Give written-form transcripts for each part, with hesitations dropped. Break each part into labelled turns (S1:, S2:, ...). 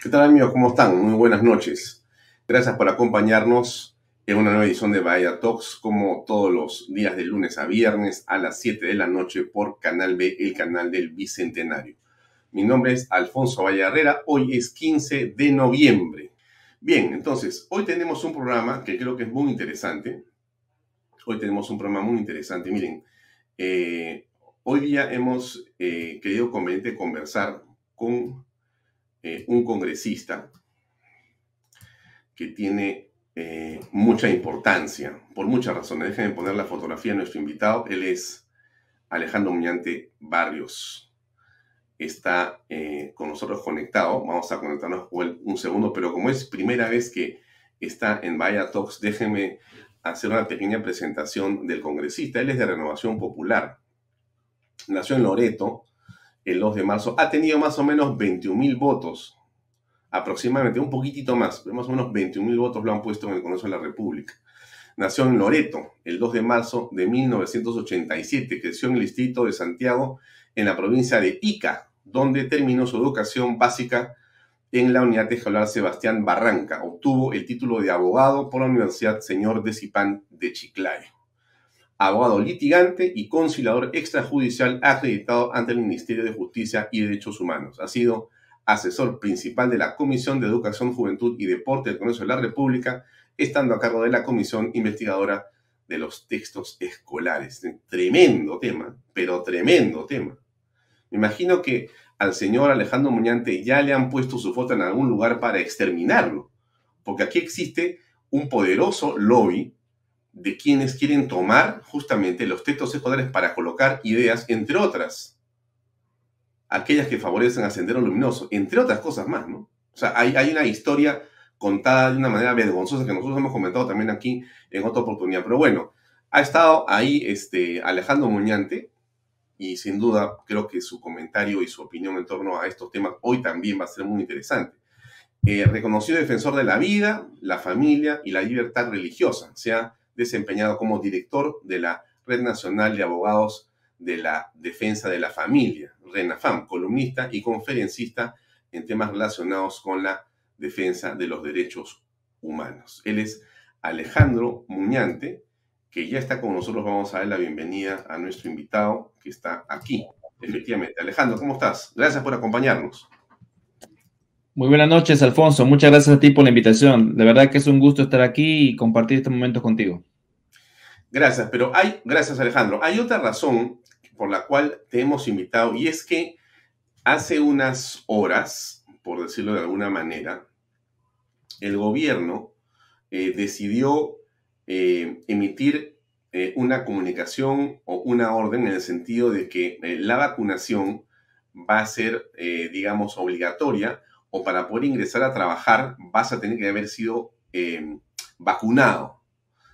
S1: ¿Qué tal, amigos? ¿Cómo están? Muy buenas noches. Gracias por acompañarnos en una nueva edición de Bahía Talks, como todos los días de lunes a viernes a las 7 de la noche por Canal B, el canal del Bicentenario. Mi nombre es Alfonso Valle Herrera. Hoy es 15 de noviembre. Bien, entonces, hoy tenemos un programa que creo que es muy interesante. Miren, hoy día hemos querido conveniente conversar con un congresista que tiene mucha importancia, por muchas razones. Déjenme poner la fotografía de nuestro invitado. Él es Alejandro Muñante Barrios. Está con nosotros conectado. Vamos a conectarnos un segundo, pero como es primera vez que está en Bahía Talks, déjenme hacer una pequeña presentación del congresista. Él es de Renovación Popular. Nació en Loreto el 2 de marzo. Ha tenido más o menos 21,000 votos. Aproximadamente, un poquitito más, pero más o menos 21,000 votos lo han puesto en el Congreso de la República. Nació en Loreto el 2 de marzo de 1987, creció en el distrito de Santiago, en la provincia de Ica, donde terminó su educación básica en la Unidad Escolar Sebastián Barranca. Obtuvo el título de abogado por la Universidad Señor de Cipán de Chiclayo. Abogado litigante y conciliador extrajudicial acreditado ante el Ministerio de Justicia y Derechos Humanos. Ha sido asesor principal de la Comisión de Educación, Juventud y Deporte del Congreso de la República, estando a cargo de la Comisión Investigadora de los Textos Escolares. Tremendo tema, pero tremendo tema. Me imagino que al señor Alejandro Muñante ya le han puesto su foto en algún lugar para exterminarlo, porque aquí existe un poderoso lobby de quienes quieren tomar justamente los textos escolares para colocar ideas, entre otras, aquellas que favorecen a Sendero Luminoso, entre otras cosas más, ¿no? O sea, hay una historia contada de una manera vergonzosa que nosotros hemos comentado también aquí en otra oportunidad. Pero bueno, ha estado ahí Alejandro Muñante y sin duda creo que su comentario y su opinión en torno a estos temas hoy también va a ser muy interesante. Reconocido defensor de la vida, la familia y la libertad religiosa. Se ha desempeñado como director de la Red Nacional de Abogados de la Defensa de la Familia, RENAFAM, columnista y conferencista en temas relacionados con la defensa de los derechos humanos. Él es Alejandro Muñante, que ya está con nosotros. Vamos a dar la bienvenida a nuestro invitado que está aquí. Efectivamente. Alejandro, ¿cómo estás? Gracias por acompañarnos.
S2: Muy buenas noches, Alfonso. Muchas gracias a ti por la invitación. De verdad que es un gusto estar aquí y compartir este momento contigo.
S1: Gracias, gracias, Alejandro. Hay otra razón por la cual te hemos invitado, y es que hace unas horas, por decirlo de alguna manera, el gobierno decidió emitir una comunicación o una orden en el sentido de que la vacunación va a ser, digamos, obligatoria, o para poder ingresar a trabajar vas a tener que haber sido vacunado.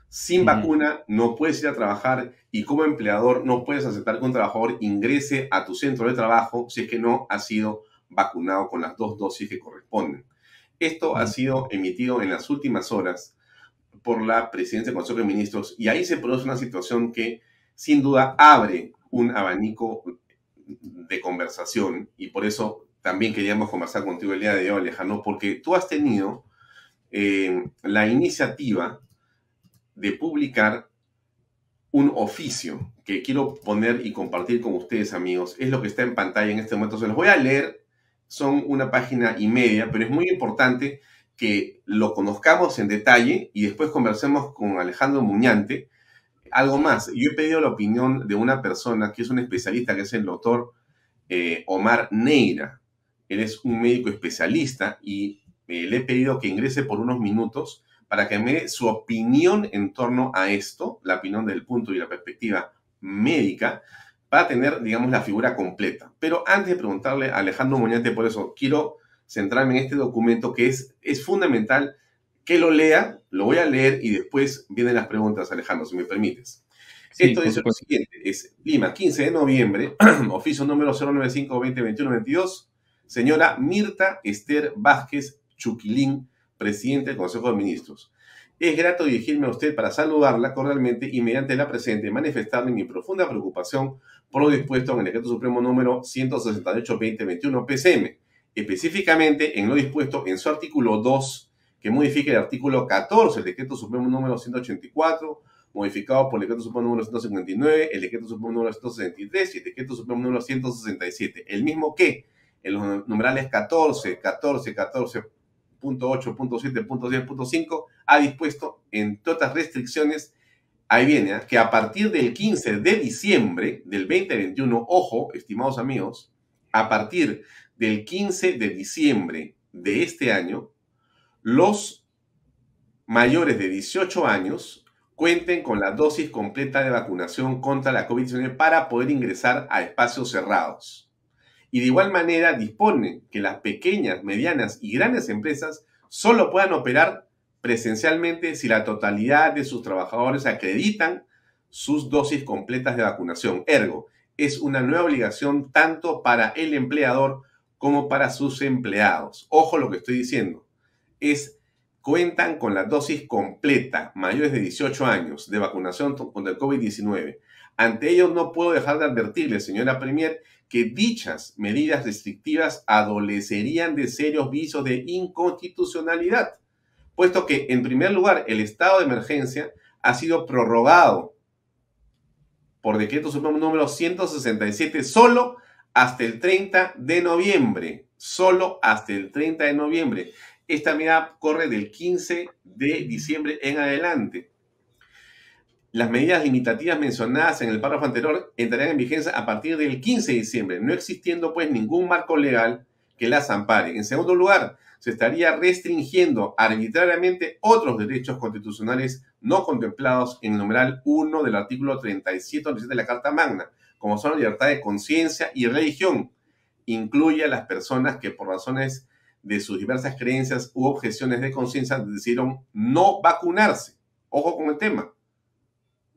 S1: Sin vacuna no puedes ir a trabajar, y como empleador no puedes aceptar que un trabajador ingrese a tu centro de trabajo si es que no ha sido vacunado con las 2 dosis que corresponden. Esto ha sido emitido en las últimas horas por la Presidencia del Consejo de Ministros, y ahí se produce una situación que sin duda abre un abanico de conversación, y por eso también queríamos conversar contigo el día de hoy, Alejandro, porque tú has tenido la iniciativa de publicar un oficio que quiero poner y compartir con ustedes, amigos. Es lo que está en pantalla en este momento. Se los voy a leer. Son una página y media, pero es muy importante que lo conozcamos en detalle y después conversemos con Alejandro Muñante. Algo más, yo he pedido la opinión de una persona que es un especialista, que es el doctor Omar Neira. Él es un médico especialista y le he pedido que ingrese por unos minutos para que me dé su opinión en torno a esto, la opinión del punto y la perspectiva médica, para tener, digamos, la figura completa. Pero antes de preguntarle a Alejandro Muñante, por eso quiero centrarme en este documento que es fundamental que lo lea. Lo voy a leer y después vienen las preguntas, Alejandro, si me permites.
S2: Sí,
S1: Esto
S2: por
S1: dice lo
S2: supuesto.
S1: siguiente: es Lima, 15 de noviembre, oficio número 095-2021-22, señora Mirta Esther Vázquez Chuquilín, presidente del Consejo de Ministros. Es grato dirigirme a usted para saludarla cordialmente y, mediante la presente, manifestarle mi profunda preocupación por lo dispuesto en el Decreto Supremo número 168-2021 PCM, específicamente en lo dispuesto en su artículo 2, que modifica el artículo 14 del Decreto Supremo número 184, modificado por el Decreto Supremo número 159, el Decreto Supremo número 163 y el Decreto Supremo número 167. El mismo que en los numerales 14, 14, 14.8, .7, .10.5 ha dispuesto, entre otras restricciones, ahí viene, que a partir del 15 de diciembre del 2021, ojo, estimados amigos, a partir del 15 de diciembre de este año, los mayores de 18 años cuenten con la dosis completa de vacunación contra la COVID-19 para poder ingresar a espacios cerrados. Y de igual manera dispone que las pequeñas, medianas y grandes empresas solo puedan operar presencialmente si la totalidad de sus trabajadores acreditan sus dosis completas de vacunación. Ergo, es una nueva obligación tanto para el empleador como para sus empleados. Ojo lo que estoy diciendo. Cuentan con la dosis completa, mayores de 18 años, de vacunación contra el COVID-19. Ante ello, no puedo dejar de advertirle, señora Premier, que dichas medidas restrictivas adolecerían de serios vicios de inconstitucionalidad, puesto que, en primer lugar, el estado de emergencia ha sido prorrogado por Decreto Supremo número 167 solo hasta el 30 de noviembre. Solo hasta el 30 de noviembre. Esta medida corre del 15 de diciembre en adelante. Las medidas limitativas mencionadas en el párrafo anterior entrarán en vigencia a partir del 15 de diciembre, no existiendo pues ningún marco legal que las ampare. En segundo lugar, se estaría restringiendo arbitrariamente otros derechos constitucionales no contemplados en el numeral 1 del artículo 37 de la Carta Magna, como son la libertad de conciencia y religión. Incluye a las personas que por razones de sus diversas creencias u objeciones de conciencia decidieron no vacunarse. Ojo con el tema.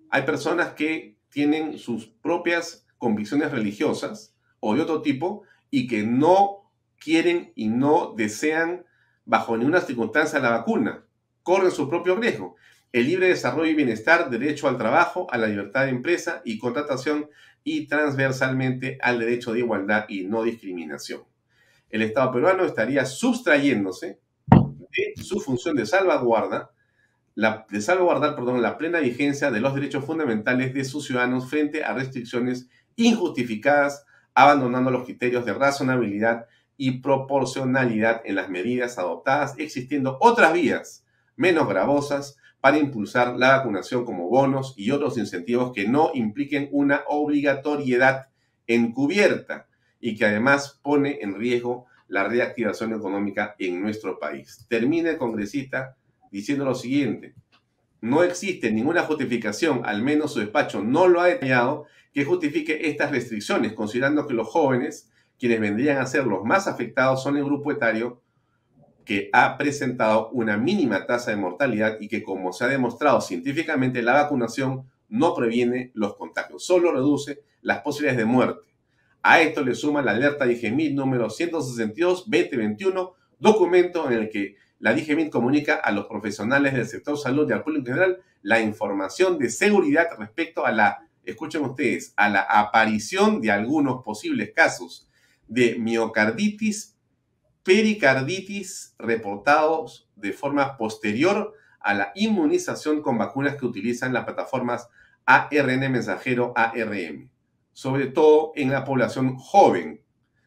S1: Hay personas que tienen sus propias convicciones religiosas o de otro tipo y que no quieren y no desean bajo ninguna circunstancia la vacuna. Corren su propio riesgo. El libre desarrollo y bienestar, derecho al trabajo, a la libertad de empresa y contratación y transversalmente al derecho de igualdad y no discriminación. El Estado peruano estaría sustrayéndose de su función de salvaguardar la plena vigencia de los derechos fundamentales de sus ciudadanos frente a restricciones injustificadas, abandonando los criterios de razonabilidad y proporcionalidad en las medidas adoptadas, existiendo otras vías menos gravosas para impulsar la vacunación como bonos y otros incentivos que no impliquen una obligatoriedad encubierta y que además pone en riesgo la reactivación económica en nuestro país. Termina el congresista diciendo lo siguiente: no existe ninguna justificación, al menos su despacho no lo ha detallado, que justifique estas restricciones, considerando que los jóvenes, quienes vendrían a ser los más afectados, son el grupo etario que ha presentado una mínima tasa de mortalidad y que, como se ha demostrado científicamente, la vacunación no previene los contagios, solo reduce las posibilidades de muerte. A esto le suma la alerta DIGEMIT número 162-2021, documento en el que la DIGEMIT comunica a los profesionales del sector salud y al público en general la información de seguridad respecto a la, escuchen ustedes, a la aparición de algunos posibles casos de miocarditis, pericarditis reportados de forma posterior a la inmunización con vacunas que utilizan las plataformas ARN mensajero ARM, sobre todo en la población joven.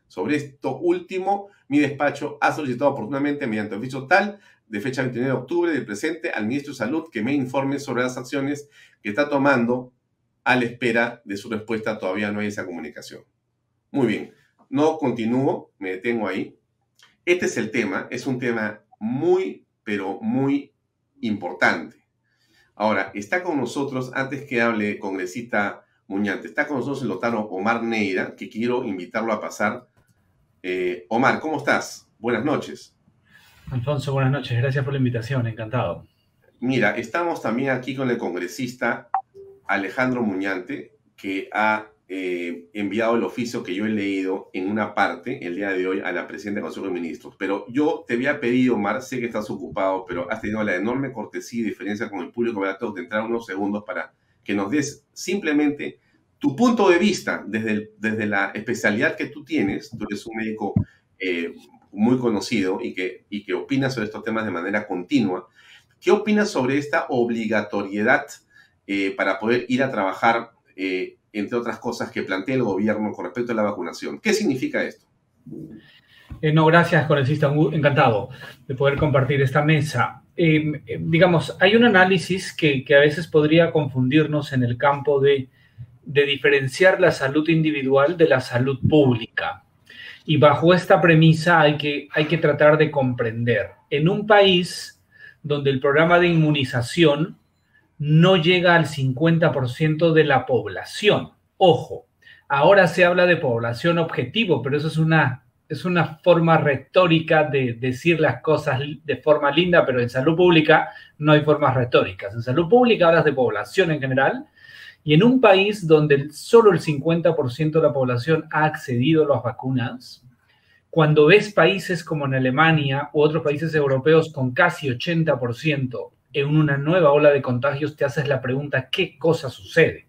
S1: Sobre esto último, mi despacho ha solicitado oportunamente mediante oficio tal de fecha 29 de octubre del presente al ministro de Salud que me informe sobre las acciones que está tomando. A la espera de su respuesta todavía no hay esa comunicación. Muy bien, no continúo, me detengo ahí. Este es el tema, es un tema muy, pero muy importante. Ahora, está con nosotros, antes que hable congresista Muñante, está con nosotros el notaro Omar Neira, que quiero invitarlo a pasar. Omar, ¿cómo estás? Buenas noches.
S3: Alfonso, buenas noches. Gracias por la invitación. Encantado.
S1: Mira, estamos también aquí con el congresista Alejandro Muñante, que ha enviado el oficio que yo he leído en una parte el día de hoy a la presidenta del Consejo de Ministros. Pero yo te había pedido, Omar, sé que estás ocupado, pero has tenido la enorme cortesía y diferencia con el público. Me tengo que entrar unos segundos para que nos des simplemente tu punto de vista desde la especialidad que tú tienes. Tú eres un médico muy conocido y que opina sobre estos temas de manera continua. ¿Qué opinas sobre esta obligatoriedad para poder ir a trabajar, entre otras cosas, que plantea el gobierno con respecto a la vacunación? ¿Qué significa esto?
S3: No, gracias, congresista. Encantado de poder compartir esta mesa. Digamos, hay un análisis que a veces podría confundirnos en el campo de diferenciar la salud individual de la salud pública. Y bajo esta premisa hay que tratar de comprender. En un país donde el programa de inmunización no llega al 50% de la población. Ojo, ahora se habla de población objetivo, pero eso es una forma retórica de decir las cosas de forma linda, pero en salud pública no hay formas retóricas. En salud pública hablas de población en general, y en un país donde solo el 50% de la población ha accedido a las vacunas, cuando ves países como en Alemania u otros países europeos con casi 80% en una nueva ola de contagios, te haces la pregunta, ¿qué cosa sucede?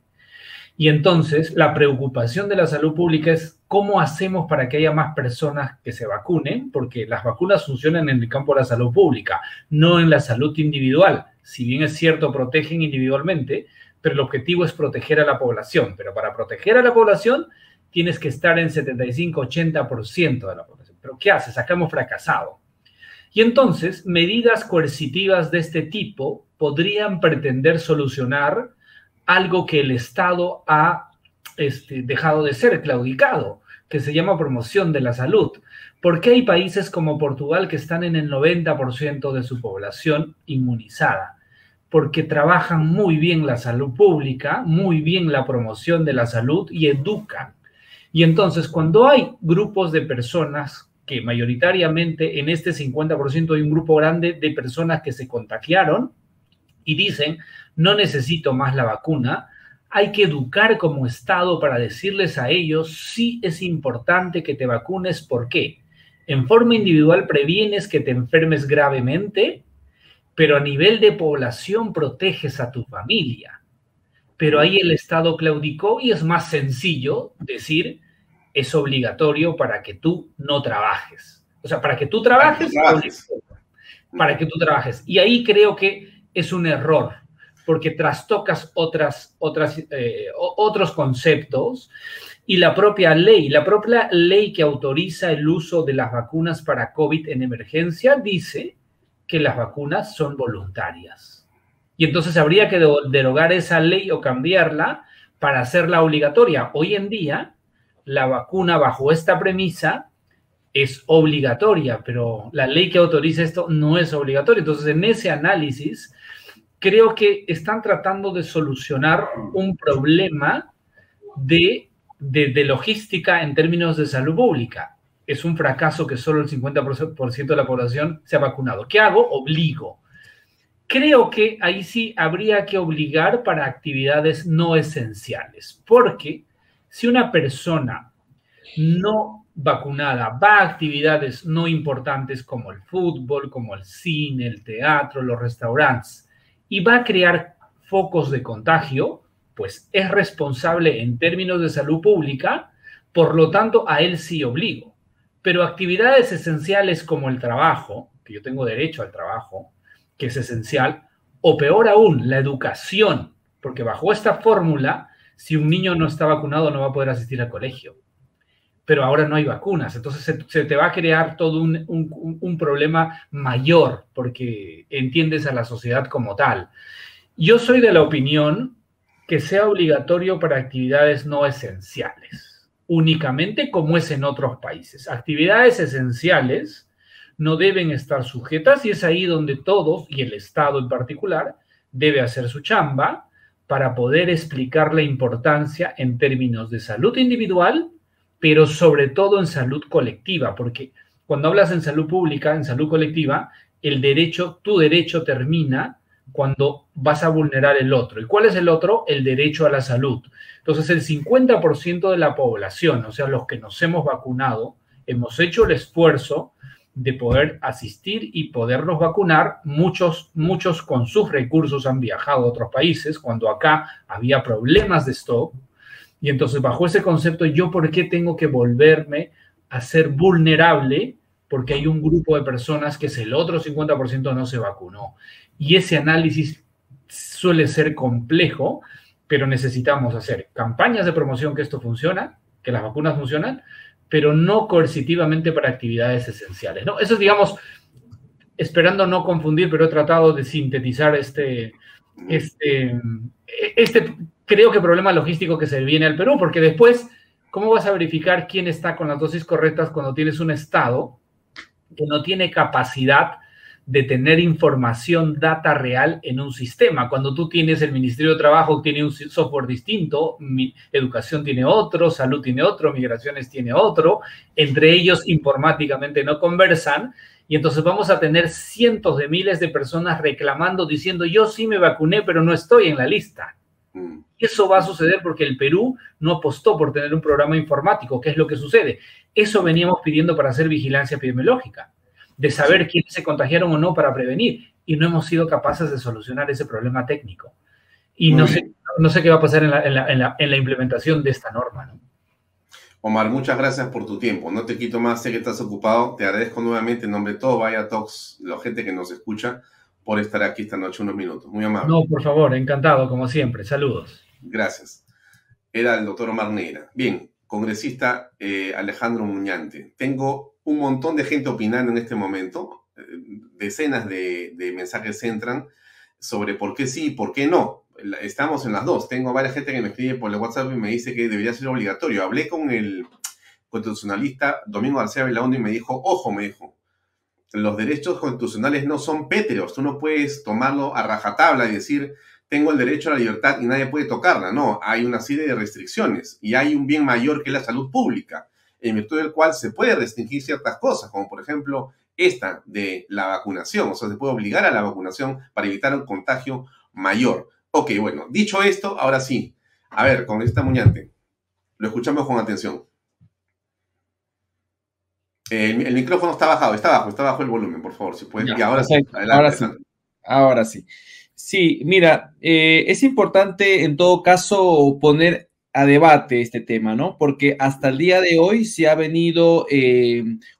S3: Y entonces la preocupación de la salud pública es cómo hacemos para que haya más personas que se vacunen, porque las vacunas funcionan en el campo de la salud pública, no en la salud individual. Si bien es cierto, protegen individualmente, pero el objetivo es proteger a la población. Pero para proteger a la población tienes que estar en 75-80% de la población. ¿Pero qué haces? Acá hemos fracasado. Y entonces, medidas coercitivas de este tipo podrían pretender solucionar algo que el Estado ha dejado de ser, claudicado, que se llama promoción de la salud. ¿Por qué hay países como Portugal que están en el 90% de su población inmunizada? Porque trabajan muy bien la salud pública, muy bien la promoción de la salud y educan. Y entonces, cuando hay grupos de personas que mayoritariamente en este 50% hay un grupo grande de personas que se contagiaron y dicen, no necesito más la vacuna, hay que educar como Estado para decirles a ellos, sí es importante que te vacunes. ¿Por qué? En forma individual previenes que te enfermes gravemente, pero a nivel de población proteges a tu familia. Pero ahí el Estado claudicó y es más sencillo decir, es obligatorio para que tú no trabajes. O sea, para que tú trabajes. Para que tú trabajes. Y ahí creo que es un error, porque trastocas otros conceptos y la propia ley que autoriza el uso de las vacunas para COVID en emergencia dice que las vacunas son voluntarias. Y entonces habría que derogar esa ley o cambiarla para hacerla obligatoria. Hoy en día, la vacuna bajo esta premisa es obligatoria, pero la ley que autoriza esto no es obligatoria. Entonces, en ese análisis, creo que están tratando de solucionar un problema de logística en términos de salud pública. Es un fracaso que solo el 50% de la población se ha vacunado. ¿Qué hago? Obligo. Creo que ahí sí habría que obligar para actividades no esenciales, porque si una persona no vacunada va a actividades no importantes como el fútbol, como el cine, el teatro, los restaurantes, y va a crear focos de contagio, pues es responsable en términos de salud pública, por lo tanto a él sí obligo. Pero actividades esenciales como el trabajo, que yo tengo derecho al trabajo, que es esencial, o peor aún, la educación, porque bajo esta fórmula, si un niño no está vacunado no va a poder asistir al colegio. Pero ahora no hay vacunas, entonces se te va a crear todo un problema mayor, porque entiendes a la sociedad como tal. Yo soy de la opinión que sea obligatorio para actividades no esenciales, únicamente como es en otros países. Actividades esenciales no deben estar sujetas y es ahí donde todos, y el Estado en particular, debe hacer su chamba para poder explicar la importancia en términos de salud individual, pero sobre todo en salud colectiva, porque cuando hablas en salud pública, en salud colectiva, tu derecho termina cuando vas a vulnerar el otro. ¿Y cuál es el otro? El derecho a la salud. Entonces, el 50% de la población, o sea, los que nos hemos vacunado, hemos hecho el esfuerzo de poder asistir y podernos vacunar. Muchos con sus recursos han viajado a otros países cuando acá había problemas de stock. Y entonces, bajo ese concepto, ¿yo por qué tengo que volverme a ser vulnerable porque hay un grupo de personas que es el otro 50% no se vacunó. Y ese análisis suele ser complejo, pero necesitamos hacer campañas de promoción que esto funciona, que las vacunas funcionan, pero no coercitivamente para actividades esenciales, ¿no? Eso es, digamos, esperando no confundir, pero he tratado de sintetizar este creo que problema logístico que se viene al Perú, porque después, ¿cómo vas a verificar quién está con las dosis correctas cuando tienes un Estado que no tiene capacidad de tener información, data real en un sistema? Cuando tú tienes el Ministerio de Trabajo, tiene un software distinto, Educación tiene otro, Salud tiene otro, Migraciones tiene otro, entre ellos informáticamente no conversan, y entonces vamos a tener cientos de miles de personas reclamando, diciendo, yo sí me vacuné, pero no estoy en la lista. Y eso va a suceder porque el Perú no apostó por tener un programa informático. ¿Qué es lo que sucede? Eso veníamos pidiendo para hacer vigilancia epidemiológica, de saber quiénes se contagiaron o no para prevenir, y no hemos sido capaces de solucionar ese problema técnico. Y no sé qué va a pasar en la implementación de esta norma, ¿no?
S1: Omar, muchas gracias por tu tiempo. No te quito más, sé que estás ocupado. Te agradezco nuevamente en nombre de todo Vaya Talks, la gente que nos escucha, por estar aquí esta noche unos minutos. Muy amable.
S3: No, por favor, encantado, como siempre. Saludos.
S1: Gracias. Era el doctor Omar Neira. Bien, congresista Alejandro Muñante. Tengo un montón de gente opinando en este momento. Decenas de mensajes entran sobre por qué sí y por qué no. Estamos en las dos. Tengo varias gente que me escribe por el WhatsApp y me dice que debería ser obligatorio. Hablé con el constitucionalista Domingo García Belaúnde y me dijo, ojo, me dijo, los derechos constitucionales no son pétreos. Tú no puedes tomarlo a rajatabla y decir, tengo el derecho a la libertad y nadie puede tocarla. No, hay una serie de restricciones y hay un bien mayor que es la salud pública, en virtud del cual se puede restringir ciertas cosas, como por ejemplo esta de la vacunación. O sea, se puede obligar a la vacunación para evitar un contagio mayor. Ok, bueno, dicho esto, ahora sí. A ver, congresista Muñante, lo escuchamos con atención. El micrófono está bajado, está bajo el volumen, por favor, si puede.
S2: Ya,
S1: y ahora
S2: sí, adelante. Ahora sí. Sí, mira, es importante en todo caso poner a debate este tema, ¿no? Porque hasta el día de hoy se ha venido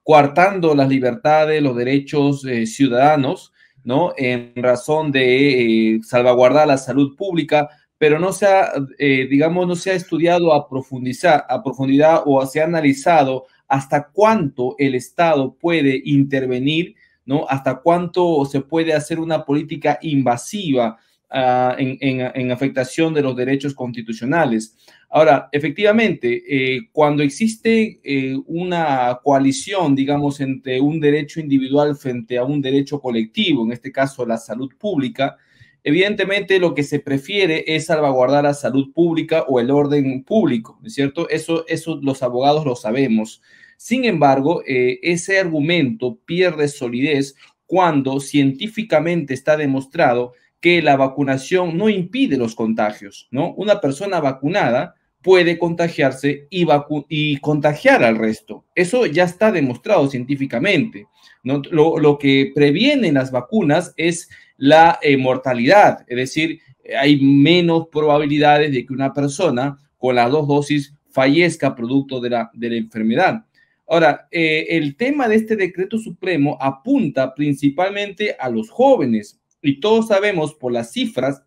S2: coartando las libertades, los derechos ciudadanos, ¿no? En razón de salvaguardar la salud pública, pero no se ha, digamos, no se ha estudiado a profundidad o se ha analizado hasta cuánto el Estado puede intervenir, ¿no? Hasta cuánto se puede hacer una política invasiva en afectación de los derechos constitucionales. Ahora, efectivamente, cuando existe una coalición, digamos, entre un derecho individual frente a un derecho colectivo, en este caso la salud pública, evidentemente lo que se prefiere es salvaguardar la salud pública o el orden público, ¿no es cierto? Eso los abogados lo sabemos. Sin embargo, ese argumento pierde solidez cuando científicamente está demostrado que la vacunación no impide los contagios, ¿no? Una persona vacunada puede contagiarse y contagiar al resto. Eso ya está demostrado científicamente, ¿no? Lo que previenen las vacunas es la mortalidad, es decir, hay menos probabilidades de que una persona con las 2 dosis fallezca producto de la enfermedad. Ahora, el tema de este decreto supremo apunta principalmente a los jóvenes y todos sabemos por las cifras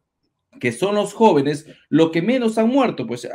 S2: que son los jóvenes lo que menos han muerto, pues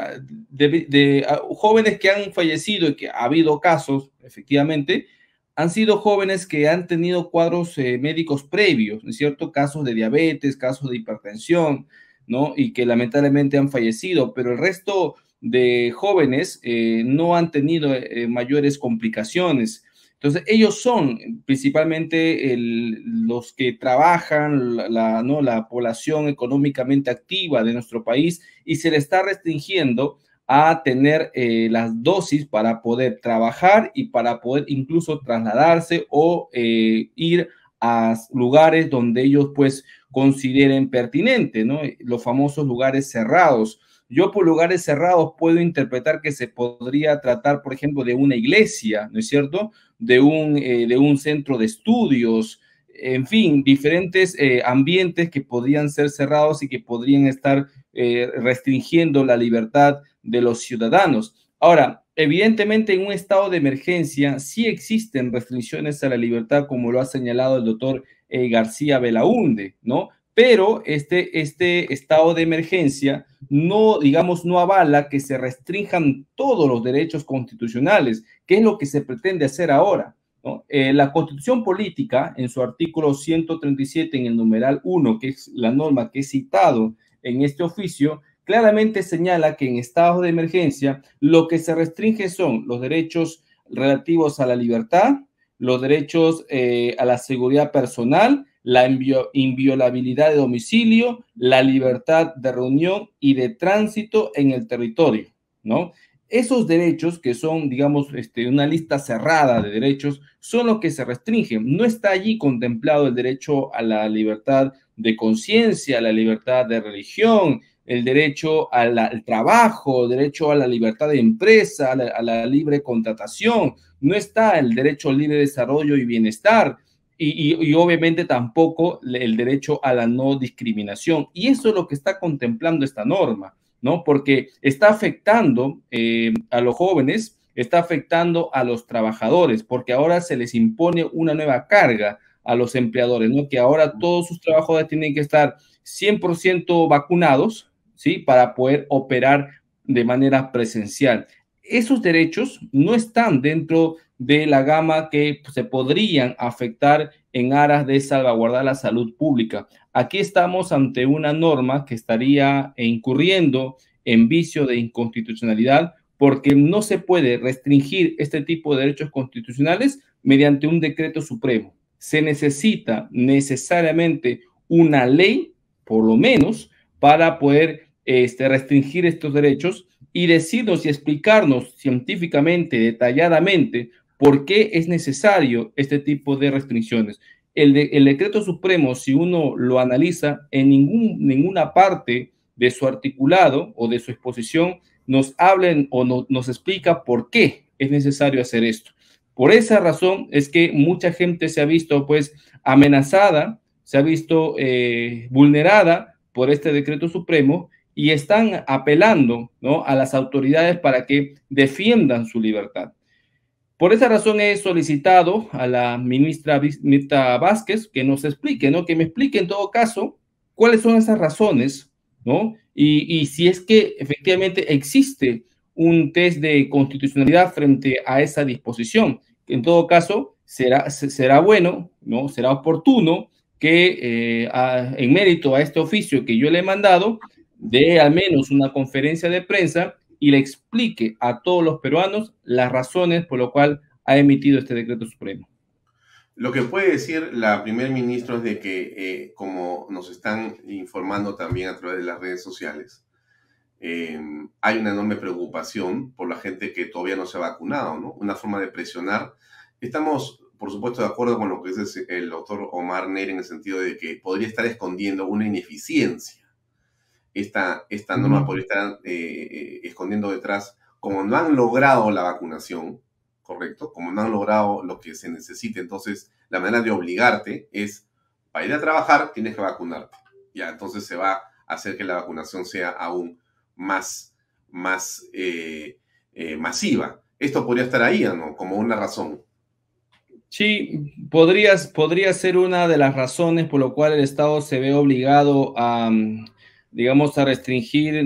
S2: jóvenes que han fallecido y que ha habido casos, efectivamente, han sido jóvenes que han tenido cuadros médicos previos, ¿no es cierto? Casos de diabetes, casos de hipertensión, ¿no? Y que lamentablemente han fallecido, pero el resto de jóvenes no han tenido mayores complicaciones. Entonces, ellos son principalmente los que trabajan, la población económicamente activa de nuestro país y se le está restringiendo a tener las dosis para poder trabajar y para poder incluso trasladarse o ir a lugares donde ellos pues consideren pertinente, ¿no? Los famosos lugares cerrados. Yo por lugares cerrados puedo interpretar que se podría tratar, por ejemplo, de una iglesia, ¿no es cierto? De un centro de estudios, en fin, diferentes ambientes que podrían ser cerrados y que podrían estar restringiendo la libertad de los ciudadanos. Ahora, evidentemente en un estado de emergencia sí existen restricciones a la libertad, como lo ha señalado el doctor García Belaúnde, ¿no? Pero este estado de emergencia no, digamos, no avala que se restrinjan todos los derechos constitucionales, que es lo que se pretende hacer ahora, ¿no? La Constitución Política, en su artículo 137, en el numeral 1, que es la norma que he citado en este oficio, claramente señala que en estados de emergencia lo que se restringe son los derechos relativos a la libertad, los derechos a la seguridad personal, la inviolabilidad de domicilio, la libertad de reunión y de tránsito en el territorio, ¿no? Esos derechos, que son, digamos, una lista cerrada de derechos, son los que se restringen. No está allí contemplado el derecho a la libertad de conciencia, a la libertad de religión, el derecho al trabajo, el derecho a la libertad de empresa, a la libre contratación. No está el derecho al libre desarrollo y bienestar. Y obviamente tampoco el derecho a la no discriminación. Y eso es lo que está contemplando esta norma, ¿no? Porque está afectando a los jóvenes, está afectando a los trabajadores, porque ahora se les impone una nueva carga a los empleadores, ¿no? Que ahora todos sus trabajadores tienen que estar 100% vacunados, ¿sí? Para poder operar de manera presencial. Esos derechos no están dentro de la gama que se podrían afectar en aras de salvaguardar la salud pública. Aquí estamos ante una norma que estaría incurriendo en vicio de inconstitucionalidad, porque no se puede restringir este tipo de derechos constitucionales mediante un decreto supremo. Se necesita necesariamente una ley, por lo menos, para poder restringir estos derechos y decirnos y explicarnos científicamente, detalladamente, por qué es necesario este tipo de restricciones. El decreto supremo, si uno lo analiza, en ninguna parte de su articulado o de su exposición nos hablen o nos explica por qué es necesario hacer esto. Por esa razón es que mucha gente se ha visto pues amenazada, se ha visto vulnerada por este decreto supremo y están apelando, ¿no?, a las autoridades para que defiendan su libertad. Por esa razón he solicitado a la ministra Mirta Vázquez que nos explique, ¿no?, que me explique en todo caso cuáles son esas razones, ¿no? Y si es que efectivamente existe un test de constitucionalidad frente a esa disposición. En todo caso, será bueno, ¿no?, será oportuno que en mérito a este oficio que yo le he mandado, dé al menos una conferencia de prensa y le explique a todos los peruanos las razones por lo cual ha emitido este decreto supremo.
S1: Lo que puede decir la primer ministra es de que, como nos están informando también a través de las redes sociales, hay una enorme preocupación por la gente que todavía no se ha vacunado, ¿no? Una forma de presionar. Estamos, por supuesto, de acuerdo con lo que dice el doctor Omar Neira en el sentido de que podría estar escondiendo una ineficiencia. Esta norma podría estar escondiendo detrás, como no han logrado la vacunación, ¿correcto? Como no han logrado lo que se necesita, entonces la manera de obligarte es, para ir a trabajar tienes que vacunarte. Ya, entonces se va a hacer que la vacunación sea aún más masiva. Esto podría estar ahí, ¿no?, como una razón.
S2: Sí, podría ser una de las razones por lo cual el Estado se ve obligado a, digamos, a restringir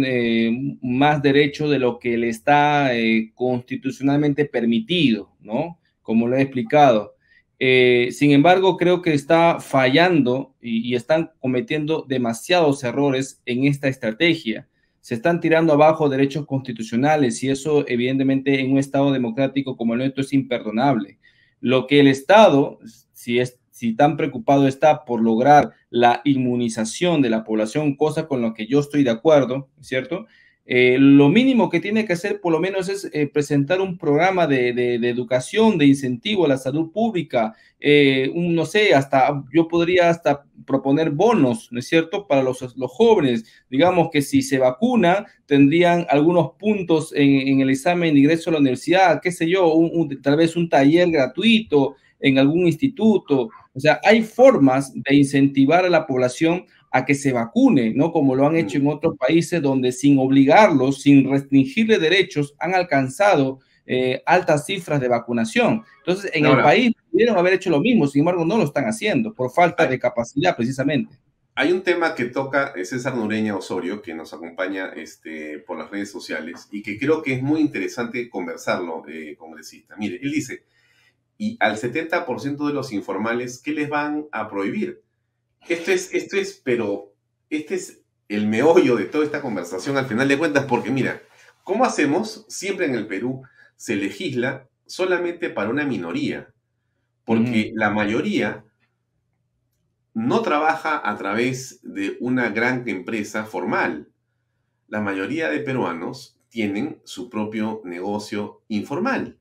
S2: más derechos de lo que le está constitucionalmente permitido, ¿no? Como lo he explicado. Sin embargo, creo que está fallando y están cometiendo demasiados errores en esta estrategia. Se están tirando abajo derechos constitucionales y eso, evidentemente, en un Estado democrático como el nuestro es imperdonable. Lo que el Estado, si tan preocupado está por lograr la inmunización de la población, cosa con la que yo estoy de acuerdo, ¿cierto? Lo mínimo que tiene que hacer por lo menos es presentar un programa de educación, de incentivo a la salud pública, no sé, yo podría hasta proponer bonos, ¿no es cierto?, para los jóvenes. Digamos que si se vacuna, tendrían algunos puntos en el examen de ingreso a la universidad, qué sé yo, tal vez un taller gratuito en algún instituto. O sea, hay formas de incentivar a la población a que se vacune, ¿no? Como lo han hecho en otros países donde sin obligarlos, sin restringirle derechos, han alcanzado altas cifras de vacunación. Entonces, en el
S1: Ahora,
S2: país pudieron haber hecho lo mismo, sin embargo, no lo están haciendo por falta de capacidad, precisamente.
S1: hay un tema que toca César Nureña Osorio, que nos acompaña por las redes sociales, y que creo que es muy interesante conversarlo, congresista. Mire, él dice, y al 70% de los informales, ¿qué les van a prohibir? Pero este es el meollo de toda esta conversación al final de cuentas, porque mira, ¿cómo hacemos? Siempre en el Perú se legisla solamente para una minoría, porque la mayoría no trabaja a través de una gran empresa formal. La mayoría de peruanos tienen su propio negocio informal.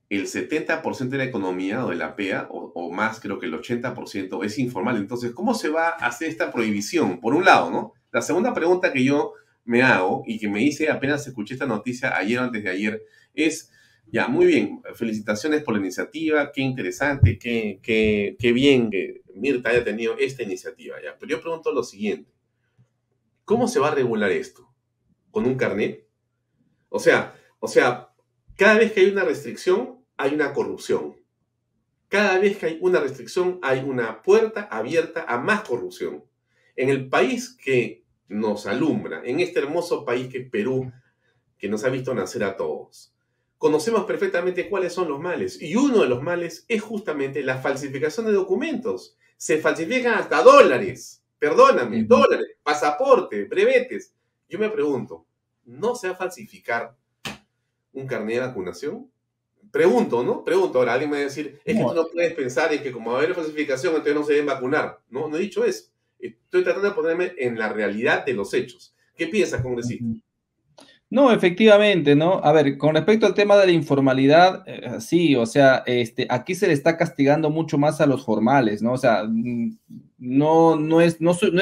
S1: El 70% de la economía o de la PEA, o más, creo que el 80% es informal. Entonces, ¿cómo se va a hacer esta prohibición? Por un lado, ¿no? La segunda pregunta que yo me hago y que me hice apenas escuché esta noticia ayer o antes de ayer es, ya, muy bien, felicitaciones por la iniciativa, qué interesante, qué bien que Mirta haya tenido esta iniciativa, ya. Pero yo pregunto lo siguiente, ¿cómo se va a regular esto? ¿Con un carnet? O sea, cada vez que hay una restricción, hay una corrupción. Cada vez que hay una restricción, hay una puerta abierta a más corrupción. En el país que nos alumbra, en este hermoso país que es Perú, que nos ha visto nacer a todos, conocemos perfectamente cuáles son los males. Y uno de los males es justamente la falsificación de documentos. Se falsifican hasta dólares. Perdóname, dólares, pasaporte, brevetes. Yo me pregunto, ¿no se va a falsificar un carnet de vacunación? Pregunto, ¿no? Pregunto. Ahora alguien me va a decir, es que tú no puedes pensar en que como va a haber falsificación, entonces no se deben vacunar. No, no he dicho eso. Estoy tratando de ponerme en la realidad de los hechos. ¿Qué piensas, congresista?
S2: No, efectivamente, ¿no? A ver, con respecto al tema de la informalidad, sí, o sea, aquí se le está castigando mucho más a los formales, ¿no? O sea, no es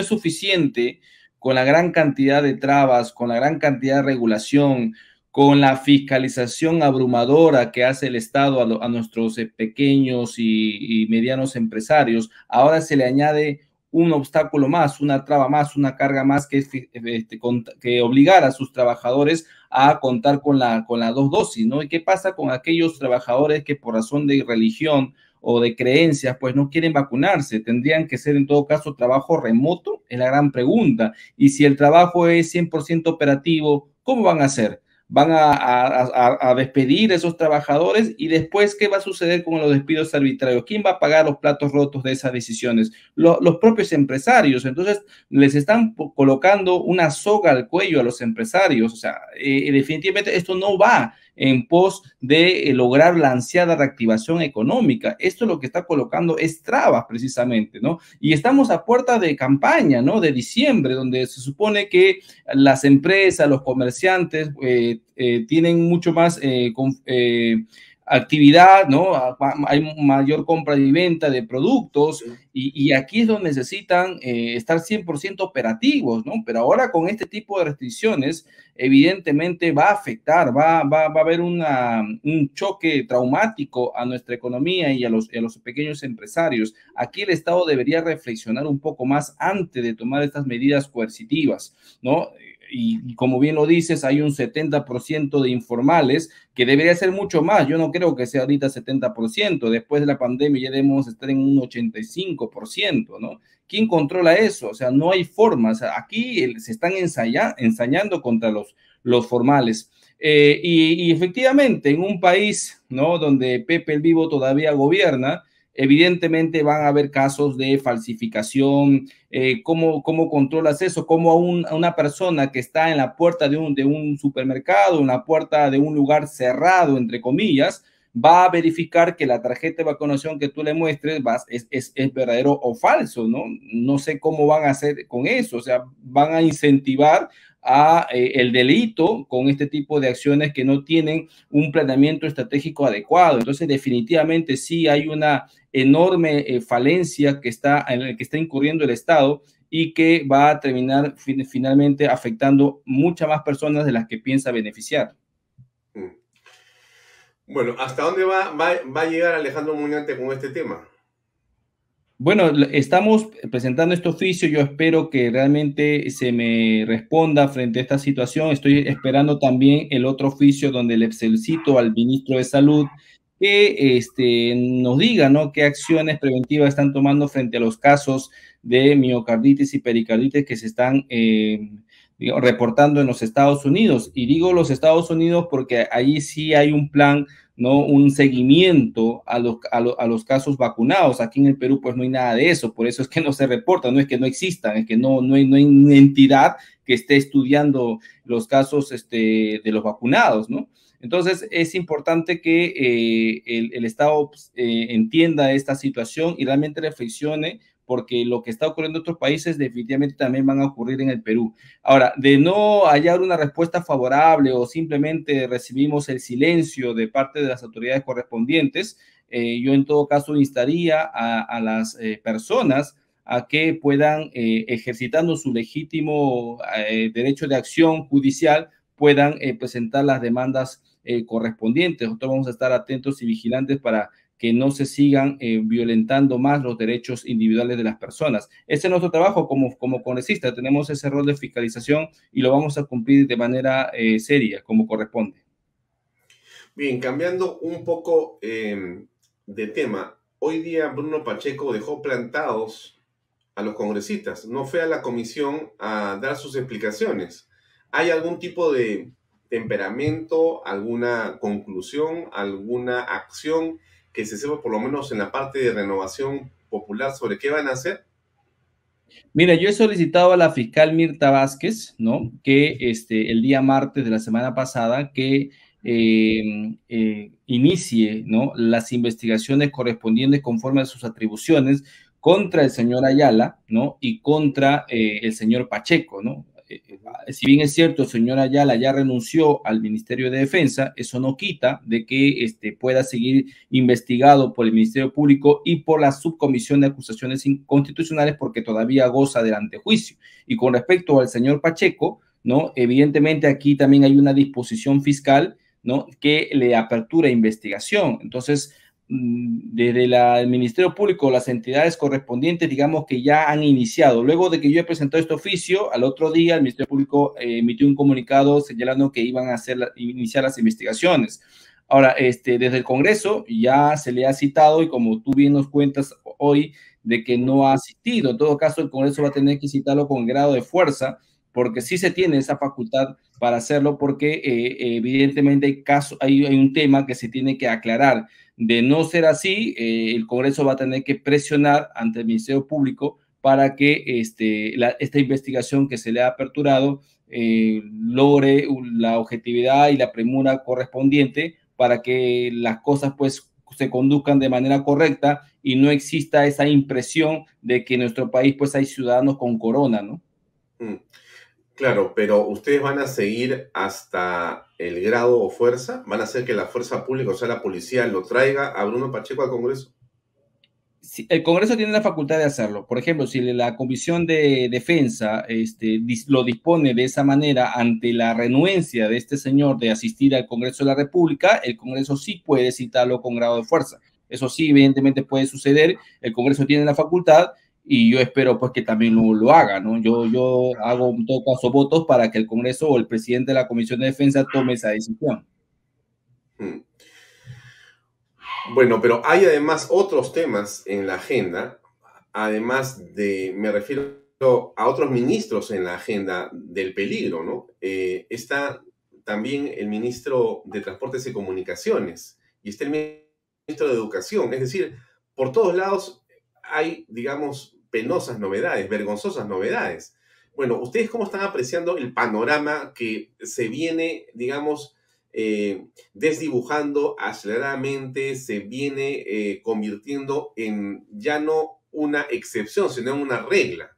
S2: suficiente con la gran cantidad de trabas, con la gran cantidad de regulación, con la fiscalización abrumadora que hace el Estado a nuestros pequeños y medianos empresarios. Ahora se le añade un obstáculo más, una traba más, una carga más que obligar a sus trabajadores a contar con la 2 dosis, ¿no? ¿Y qué pasa con aquellos trabajadores que por razón de religión o de creencias, pues no quieren vacunarse? ¿Tendrían que ser en todo caso trabajo remoto? Es la gran pregunta. Y si el trabajo es 100% operativo, ¿cómo van a hacer? Van a despedir a esos trabajadores y después, ¿qué va a suceder con los despidos arbitrarios? ¿Quién va a pagar los platos rotos de esas decisiones? Los propios empresarios. Entonces, les están colocando una soga al cuello a los empresarios. O sea, definitivamente esto no va en pos de lograr la ansiada reactivación económica. Esto lo que está colocando es trabas precisamente, ¿no? Y estamos a puerta de campaña, ¿no? De diciembre, donde se supone que las empresas, los comerciantes tienen mucho más actividad, ¿no? Hay mayor compra y venta de productos y aquí es donde necesitan estar 100% operativos, ¿no? Pero ahora con este tipo de restricciones, evidentemente va a afectar, va a haber un choque traumático a nuestra economía y a los pequeños empresarios. Aquí el Estado debería reflexionar un poco más antes de tomar estas medidas coercitivas, ¿no? Y como bien lo dices, hay un 70% de informales que debería ser mucho más. Yo no creo que sea ahorita 70%. Después de la pandemia ya debemos estar en un 85%, ¿no? ¿Quién controla eso? O sea, no hay forma. O sea, aquí se están ensañando contra los formales. Y efectivamente, en un país, ¿no? Donde Pepe el Vivo todavía gobierna, evidentemente van a haber casos de falsificación. ¿Cómo controlas eso? ¿Cómo a una persona que está en la puerta de un supermercado, en la puerta de un lugar cerrado, entre comillas, va a verificar que la tarjeta de vacunación que tú le muestres es verdadero o falso, ¿no? No sé cómo van a hacer con eso. O sea, van a incentivar el delito con este tipo de acciones que no tienen un planeamiento estratégico adecuado. Entonces, definitivamente sí hay una enorme falencia en el que está incurriendo el Estado y que va a terminar finalmente afectando muchas más personas de las que piensa beneficiar.
S1: Bueno, ¿hasta dónde va a llegar Alejandro Muñante con este tema?
S2: Bueno, estamos presentando este oficio. Yo espero que realmente se me responda frente a esta situación. Estoy esperando también el otro oficio donde le solicito al ministro de Salud que nos diga, ¿no?, qué acciones preventivas están tomando frente a los casos de miocarditis y pericarditis que se están reportando en los Estados Unidos. Y digo los Estados Unidos porque ahí sí hay un plan, ¿no?, un seguimiento a los casos vacunados. Aquí en el Perú pues no hay nada de eso, por eso es que no se reporta, no es que no existan, es que no hay una entidad que esté estudiando los casos de los vacunados, ¿no? Entonces es importante que el Estado pues, entienda esta situación y realmente reflexione, porque lo que está ocurriendo en otros países definitivamente también van a ocurrir en el Perú. Ahora, de no hallar una respuesta favorable o simplemente recibimos el silencio de parte de las autoridades correspondientes, yo en todo caso instaría a las personas a que puedan, ejercitando su legítimo derecho de acción judicial, puedan presentar las demandas correspondientes. Nosotros vamos a estar atentos y vigilantes para que no se sigan violentando más los derechos individuales de las personas. Ese es nuestro trabajo como congresistas. Tenemos ese rol de fiscalización y lo vamos a cumplir de manera seria, como corresponde.
S1: Bien, cambiando un poco de tema. Hoy día Bruno Pacheco dejó plantados a los congresistas. No fue a la comisión a dar sus explicaciones. ¿Hay algún tipo de temperamento, alguna conclusión, alguna acción que se sepa por lo menos en la parte de Renovación Popular sobre qué van a hacer?
S2: Mira, yo he solicitado a la fiscal Mirta Vázquez, ¿no?, que el día martes de la semana pasada, que inicie, ¿no?, las investigaciones correspondientes conforme a sus atribuciones contra el señor Ayala, ¿no?, y contra el señor Pacheco, ¿no? Si bien es cierto, el señor Ayala ya renunció al Ministerio de Defensa, eso no quita de que pueda seguir investigado por el Ministerio Público y por la Subcomisión de Acusaciones Inconstitucionales, porque todavía goza del antejuicio. Y con respecto al señor Pacheco, ¿no?, evidentemente aquí también hay una disposición fiscal, ¿no?, que le apertura investigación. Entonces, desde el Ministerio Público, las entidades correspondientes, digamos que ya han iniciado. Luego de que yo he presentado este oficio, al otro día el Ministerio Público emitió un comunicado señalando que iban a iniciar las investigaciones. Ahora, desde el Congreso ya se le ha citado, y como tú bien nos cuentas hoy, de que no ha asistido. En todo caso, el Congreso va a tener que citarlo con grado de fuerza, porque sí se tiene esa facultad para hacerlo, porque evidentemente hay un tema que se tiene que aclarar. De no ser así, el Congreso va a tener que presionar ante el Ministerio Público para que esta investigación que se le ha aperturado logre la objetividad y la premura correspondiente para que las cosas pues se conduzcan de manera correcta y no exista esa impresión de que en nuestro país pues hay ciudadanos con corona, ¿no?
S1: Claro, pero ustedes van a seguir hasta el grado o fuerza, van a hacer que la fuerza pública, o sea, la policía, lo traiga a Bruno Pacheco al Congreso.
S2: Sí, el Congreso tiene la facultad de hacerlo. Por ejemplo, si la Comisión de Defensa lo dispone de esa manera ante la renuencia de este señor de asistir al Congreso de la República, el Congreso sí puede citarlo con grado de fuerza. Eso sí, evidentemente puede suceder. El Congreso tiene la facultad y yo espero pues que también lo haga, ¿no? Yo hago en todo caso votos para que el Congreso o el presidente de la Comisión de Defensa tome esa decisión.
S1: Bueno, pero hay además otros temas en la agenda, además de, me refiero a otros ministros en la agenda del peligro, ¿no? Está también el ministro de Transportes y Comunicaciones y está el ministro de Educación. Es decir, por todos lados hay, digamos, penosas novedades, vergonzosas novedades. Bueno, ¿ustedes cómo están apreciando el panorama que se viene, digamos, desdibujando aceleradamente, se viene convirtiendo en ya no una excepción, sino en una regla?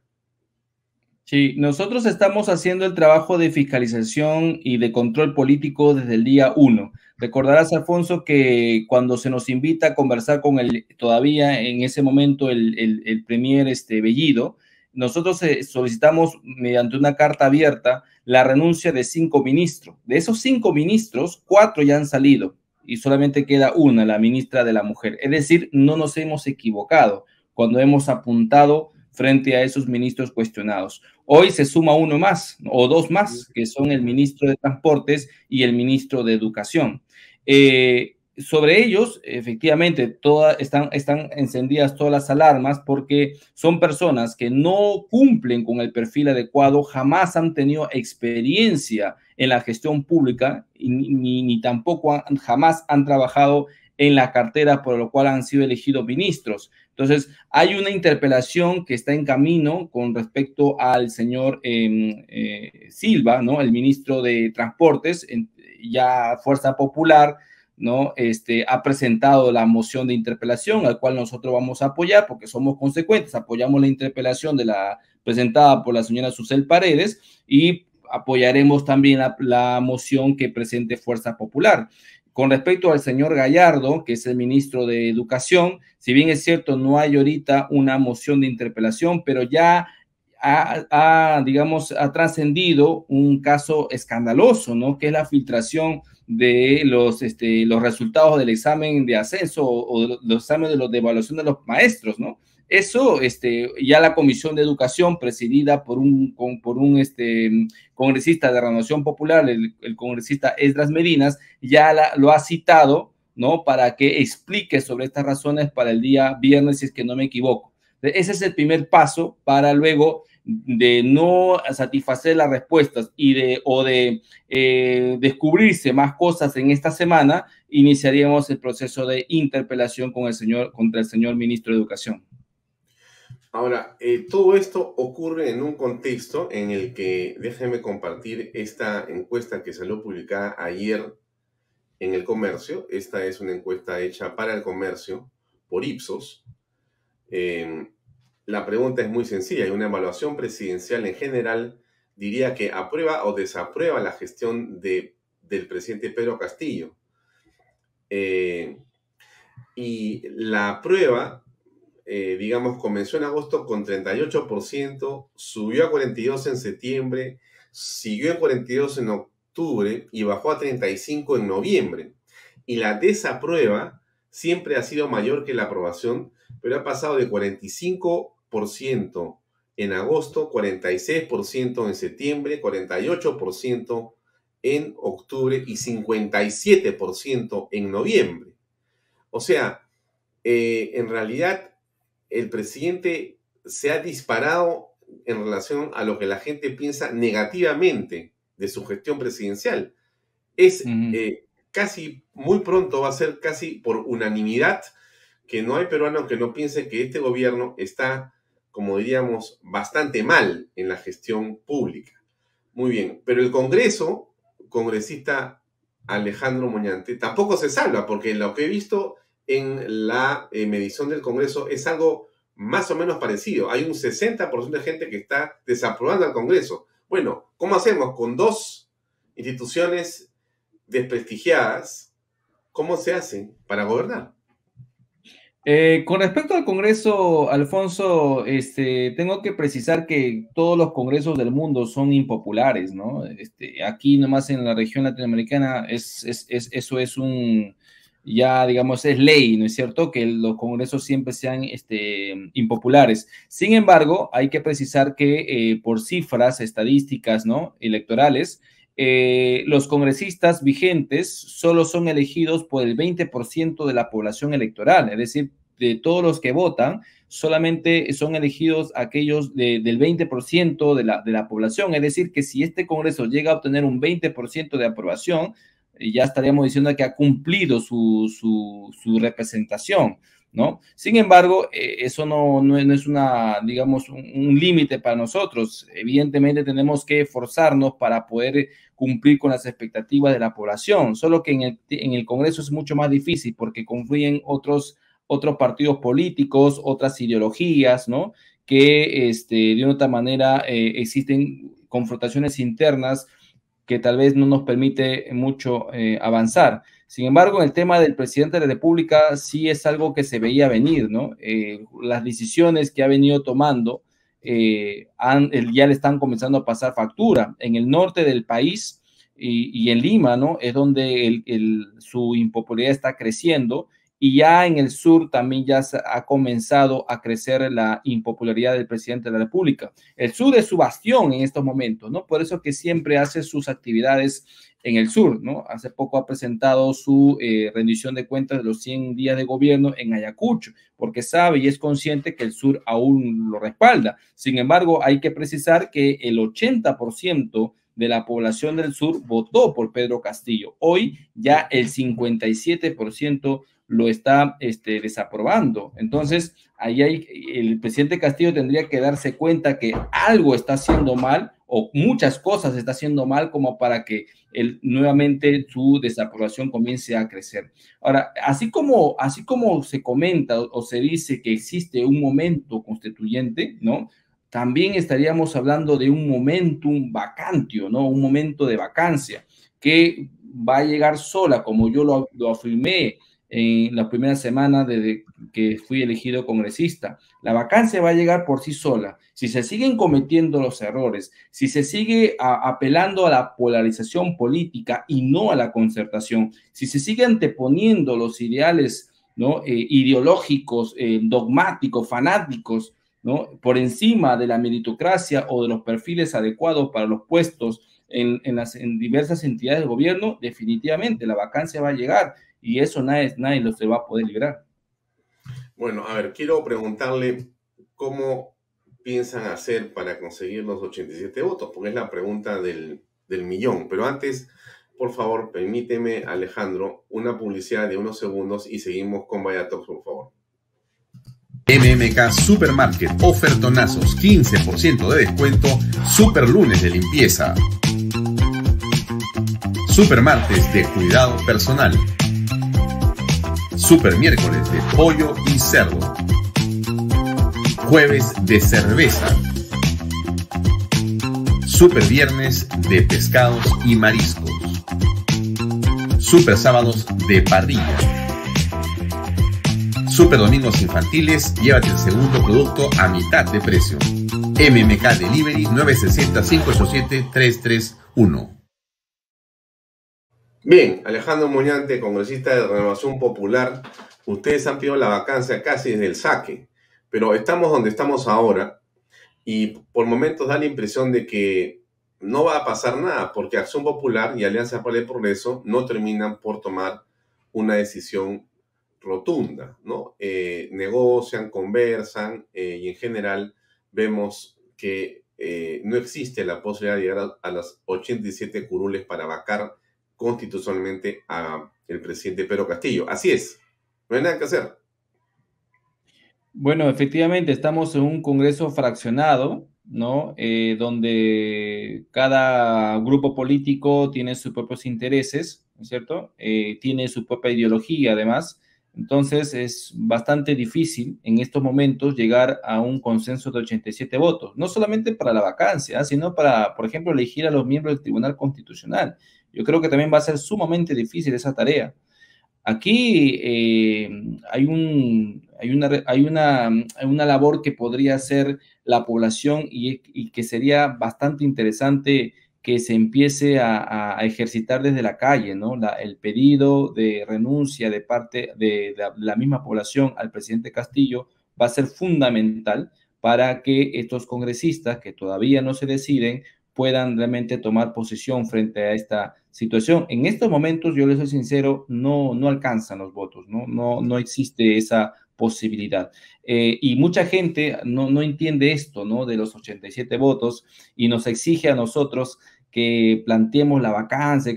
S2: Sí, nosotros estamos haciendo el trabajo de fiscalización y de control político desde el día 1. Recordarás, Alfonso, que cuando se nos invita a conversar con todavía en ese momento el premier Bellido, nosotros solicitamos mediante una carta abierta la renuncia de 5 ministros. De esos 5 ministros, 4 ya han salido y solamente queda una, la ministra de la Mujer. Es decir, no nos hemos equivocado. cuando hemos apuntado frente a esos ministros cuestionados. Hoy se suma uno más o dos más, que son el ministro de Transportes y el ministro de Educación. Sobre ellos, efectivamente, están encendidas todas las alarmas porque son personas que no cumplen con el perfil adecuado, jamás han tenido experiencia en la gestión pública ni tampoco jamás han trabajado en la cartera por lo cual han sido elegidos ministros. Entonces, hay una interpelación que está en camino con respecto al señor Silva, ¿no? El ministro de Transportes, ya Fuerza Popular, ¿no? Ha presentado la moción de interpelación, al cual nosotros vamos a apoyar porque somos consecuentes, apoyamos la interpelación presentada por la señora Susel Paredes y apoyaremos también la moción que presente Fuerza Popular. Con respecto al señor Gallardo, que es el ministro de Educación, si bien es cierto, no hay ahorita una moción de interpelación, pero ya ha trascendido un caso escandaloso, ¿no? Que es la filtración de los resultados del examen de ascenso o los exámenes de evaluación de los maestros, ¿no? Eso, ya la Comisión de Educación, presidida por un congresista de Renovación Popular, el congresista Esdras Medinas, ya lo ha citado, ¿no? Para que explique sobre estas razones para el día viernes, si es que no me equivoco. Ese es el primer paso para luego de no satisfacer las respuestas o de descubrirse más cosas en esta semana, iniciaríamos el proceso de interpelación contra el señor ministro de Educación.
S1: Ahora, todo esto ocurre en un contexto en el que, déjenme compartir esta encuesta que salió publicada ayer en El Comercio. Esta es una encuesta hecha para El Comercio por Ipsos. La pregunta es muy sencilla. Hay una evaluación presidencial en general, diría que aprueba o desaprueba la gestión del presidente Pedro Castillo. Y la prueba, digamos, comenzó en agosto con 38%, subió a 42% en septiembre, siguió en 42% en octubre y bajó a 35% en noviembre. Y la desaprueba siempre ha sido mayor que la aprobación, pero ha pasado de 45% en agosto, 46% en septiembre, 48% en octubre y 57% en noviembre. O sea, en realidad el presidente se ha disparado en relación a lo que la gente piensa negativamente de su gestión presidencial. Casi muy pronto va a ser casi por unanimidad que no hay peruano que no piense que este gobierno está, como diríamos, bastante mal en la gestión pública. Muy bien, pero el congresista Alejandro Muñante tampoco se salva, porque lo que he visto en la medición del Congreso es algo más o menos parecido. Hay un 60% de gente que está desaprobando al Congreso. Bueno, ¿cómo hacemos? Con dos instituciones desprestigiadas, ¿cómo se hace para gobernar?
S2: Con respecto al Congreso, Alfonso, tengo que precisar que todos los congresos del mundo son impopulares, ¿no? Aquí nomás en la región latinoamericana eso es ya digamos, es ley, ¿no es cierto? Que los congresos siempre sean impopulares. Sin embargo, hay que precisar que por cifras estadísticas, ¿no? Electorales, los congresistas vigentes solo son elegidos por el 20% de la población electoral, es decir, de todos los que votan, solamente son elegidos aquellos del 20% de la población, es decir, que si este Congreso llega a obtener un 20% de aprobación, ya estaríamos diciendo que ha cumplido su representación, ¿no? Sin embargo, eso no es digamos, un límite para nosotros. Evidentemente tenemos que esforzarnos para poder cumplir con las expectativas de la población, solo que en el Congreso es mucho más difícil porque confluyen otros partidos políticos, otras ideologías, ¿no? Que de una otra manera existen confrontaciones internas que tal vez no nos permite mucho avanzar. Sin embargo, el tema del presidente de la República sí es algo que se veía venir, ¿no? Las decisiones que ha venido tomando ya le están comenzando a pasar factura. En el norte del país y en Lima, ¿no? Es donde su impopularidad está creciendo y ya en el sur también ya ha comenzado a crecer la impopularidad del presidente de la República. El sur es su bastión en estos momentos, ¿no? Por eso que siempre hace sus actividades en el sur, ¿no? Hace poco ha presentado su rendición de cuentas de los 100 días de gobierno en Ayacucho, porque sabe y es consciente que el sur aún lo respalda. Sin embargo, hay que precisar que el 80% de la población del sur votó por Pedro Castillo. Hoy ya el 57% lo está desaprobando. Entonces, el presidente Castillo tendría que darse cuenta que algo está haciendo mal o muchas cosas está haciendo mal como para que nuevamente su desaprobación comience a crecer. Ahora, así como se comenta o se dice que existe un momento constituyente, ¿no? También estaríamos hablando de un momentum vacantio, ¿no? Un momento de vacancia que va a llegar sola, como yo lo afirmé en la primera semana desde que fui elegido congresista. La vacancia va a llegar por sí sola. Si se siguen cometiendo los errores, si se sigue apelando a la polarización política y no a la concertación, si se sigue anteponiendo los ideales, ¿no? Ideológicos, dogmáticos, fanáticos, ¿no? Por encima de la meritocracia o de los perfiles adecuados para los puestos en diversas entidades del gobierno, definitivamente la vacancia va a llegar y eso nadie se va a poder librar.
S1: Bueno, a ver, quiero preguntarle cómo piensan hacer para conseguir los 87 votos, porque es la pregunta del millón. Pero antes, por favor, permíteme, Alejandro, una publicidad de unos segundos y seguimos con Vaya Talks, por favor.
S4: MMK Supermarket, ofertonazos, 15% de descuento, super lunes de limpieza, super martes de cuidado personal, super miércoles de pollo y cerdo, jueves de cerveza, super viernes de pescados y mariscos, super sábados de parrilla, super domingos infantiles, llévate el segundo producto a mitad de precio. MMK Delivery 960-587-331.
S1: Bien, Alejandro Muñante, congresista de Renovación Popular, ustedes han pedido la vacancia casi desde el saque, pero estamos donde estamos ahora y por momentos da la impresión de que no va a pasar nada porque Acción Popular y Alianza para el Progreso no terminan por tomar una decisión rotunda, ¿no? Negocian, conversan y en general vemos que no existe la posibilidad de llegar a las 87 curules para vacar constitucionalmente a el presidente Pedro Castillo. Así es, no hay nada que hacer.
S2: Bueno, efectivamente estamos en un Congreso fraccionado, ¿no? Donde cada grupo político tiene sus propios intereses, ¿no es cierto? Tiene su propia ideología, además. Entonces es bastante difícil en estos momentos llegar a un consenso de 87 votos, no solamente para la vacancia, sino para, por ejemplo, elegir a los miembros del Tribunal Constitucional. Yo creo que también va a ser sumamente difícil esa tarea. Aquí hay una labor que podría hacer la población y que sería bastante interesante que se empiece a ejercitar desde la calle, ¿no? El pedido de renuncia de parte de la misma población al presidente Castillo va a ser fundamental para que estos congresistas que todavía no se deciden puedan realmente tomar posición frente a esta situación. En estos momentos, yo les soy sincero, no alcanzan los votos, no existe esa posibilidad. Y mucha gente no entiende esto, ¿no? De los 87 votos y nos exige a nosotros que planteemos la vacancia,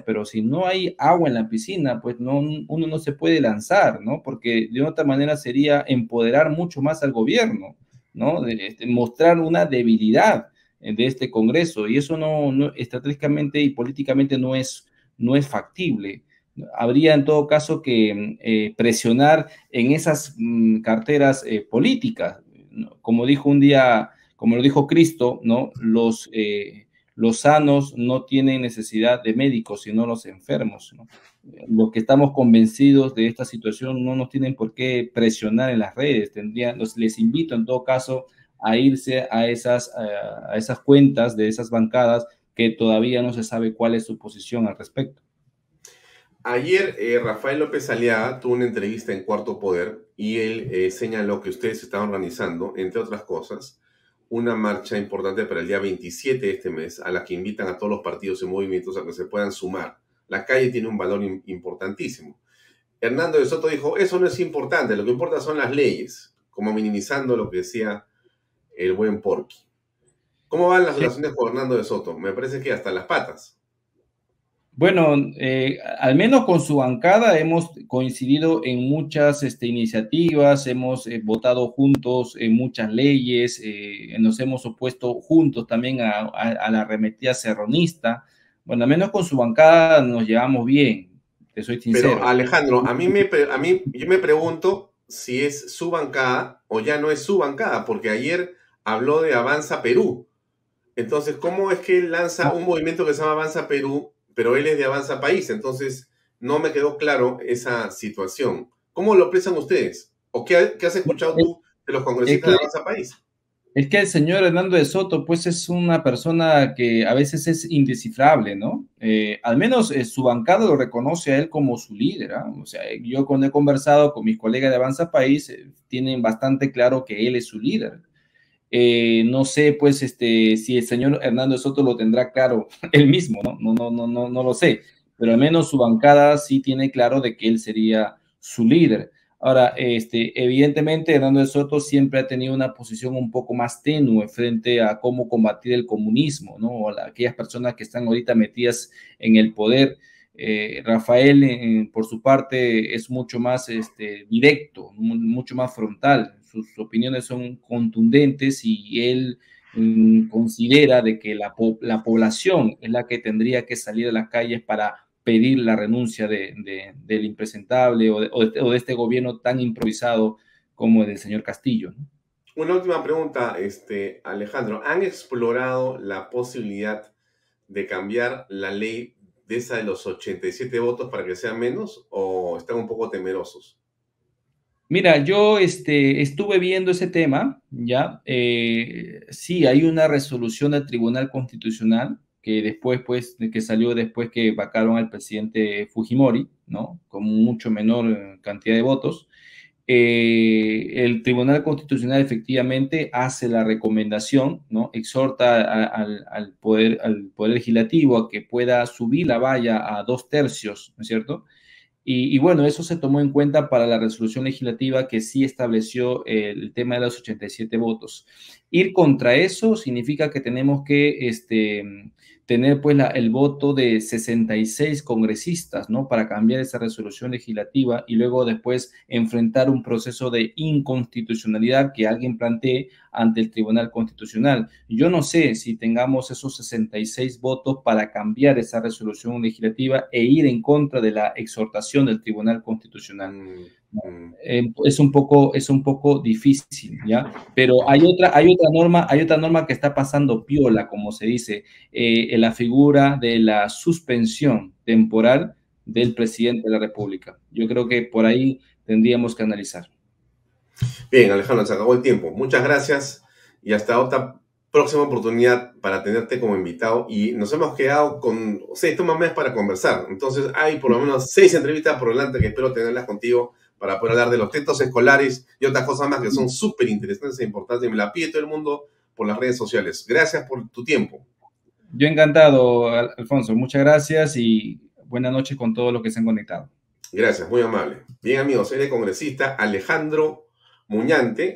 S2: pero si no hay agua en la piscina, pues uno no se puede lanzar, ¿no? Porque de otra manera sería empoderar mucho más al gobierno, ¿no? Mostrar una debilidad de este Congreso, y eso no estratégicamente y políticamente no es factible. Habría en todo caso que presionar en esas carteras políticas, ¿no? Como dijo un día, como lo dijo Cristo, ¿no? Los sanos no tienen necesidad de médicos, sino los enfermos, ¿no? Los que estamos convencidos de esta situación no nos tienen por qué presionar en las redes. Les invito en todo caso a irse a esas cuentas de esas bancadas que todavía no se sabe cuál es su posición al respecto.
S1: Ayer Rafael López Aliaga tuvo una entrevista en Cuarto Poder y él señaló que ustedes estaban organizando, entre otras cosas, una marcha importante para el día 27 de este mes, a la que invitan a todos los partidos y movimientos a que se puedan sumar. La calle tiene un valor importantísimo. Hernando de Soto dijo, eso no es importante, lo que importa son las leyes, como minimizando lo que decía el buen Porky. ¿Cómo van las relaciones con Hernando de Soto? Me parece que hasta las patas.
S2: Bueno, al menos con su bancada hemos coincidido en muchas iniciativas, hemos votado juntos en muchas leyes, nos hemos opuesto juntos también a la arremetida serronista. Bueno, al menos con su bancada nos llevamos bien, te soy sincero.
S1: Pero Alejandro, yo me pregunto si es su bancada o ya no es su bancada, porque ayer habló de Avanza Perú. Entonces, ¿cómo es que él lanza un movimiento que se llama Avanza Perú, pero él es de Avanza País? Entonces, no me quedó claro esa situación. ¿Cómo lo expresan ustedes? ¿O qué has escuchado tú de los congresistas de Avanza País?
S2: Es que el señor Hernando de Soto, pues es una persona que a veces es indescifrable, ¿no? Al menos su bancada lo reconoce a él como su líder, ¿eh? O sea, yo cuando he conversado con mis colegas de Avanza País, tienen bastante claro que él es su líder. No sé, pues, si el señor Hernando de Soto lo tendrá claro él mismo, ¿no? No lo sé, pero al menos su bancada sí tiene claro de que él sería su líder. Ahora, evidentemente, Hernando de Soto siempre ha tenido una posición un poco más tenue frente a cómo combatir el comunismo, ¿no? O aquellas personas que están ahorita metidas en el poder. Rafael, por su parte, es mucho más directo, mucho más frontal. Sus opiniones son contundentes y él considera de que la población es la que tendría que salir a las calles para pedir la renuncia del impresentable o de este gobierno tan improvisado como el del señor Castillo, ¿no?
S1: Una última pregunta, Alejandro. ¿Han explorado la posibilidad de cambiar la ley de esa de los 87 votos para que sea menos o están un poco temerosos?
S2: Mira, yo estuve viendo ese tema, ¿ya? Sí, hay una resolución del Tribunal Constitucional que después, pues, que salió después que vacaron al presidente Fujimori, ¿no? Con mucho menor cantidad de votos. El Tribunal Constitucional efectivamente hace la recomendación, ¿no? Exhorta al poder Legislativo a que pueda subir la valla a 2/3, ¿no es cierto? Y bueno, eso se tomó en cuenta para la resolución legislativa que sí estableció el tema de los 87 votos. Ir contra eso significa que tenemos que tener pues el voto de 66 congresistas, ¿no? Para cambiar esa resolución legislativa y luego después enfrentar un proceso de inconstitucionalidad que alguien plantee ante el Tribunal Constitucional. Yo no sé si tengamos esos 66 votos para cambiar esa resolución legislativa e ir en contra de la exhortación del Tribunal Constitucional. Es un poco difícil, ¿ya? Pero hay otra norma que está pasando piola, como se dice, en la figura de la suspensión temporal del presidente de la República. Yo creo que por ahí tendríamos que analizar.
S1: Bien, Alejandro, se acabó el tiempo. Muchas gracias y hasta otra próxima oportunidad para tenerte como invitado. Y nos hemos quedado con 6 tomas más para conversar. Entonces hay por lo menos 6 entrevistas por delante que espero tenerlas contigo para poder hablar de los textos escolares y otras cosas más que son súper interesantes e importantes. Y me la pide todo el mundo por las redes sociales. Gracias por tu tiempo.
S2: Yo encantado, Alfonso. Muchas gracias y buenas noches con todos los que se han conectado.
S1: Gracias, muy amable. Bien, amigos, soy el congresista Alejandro Muñante.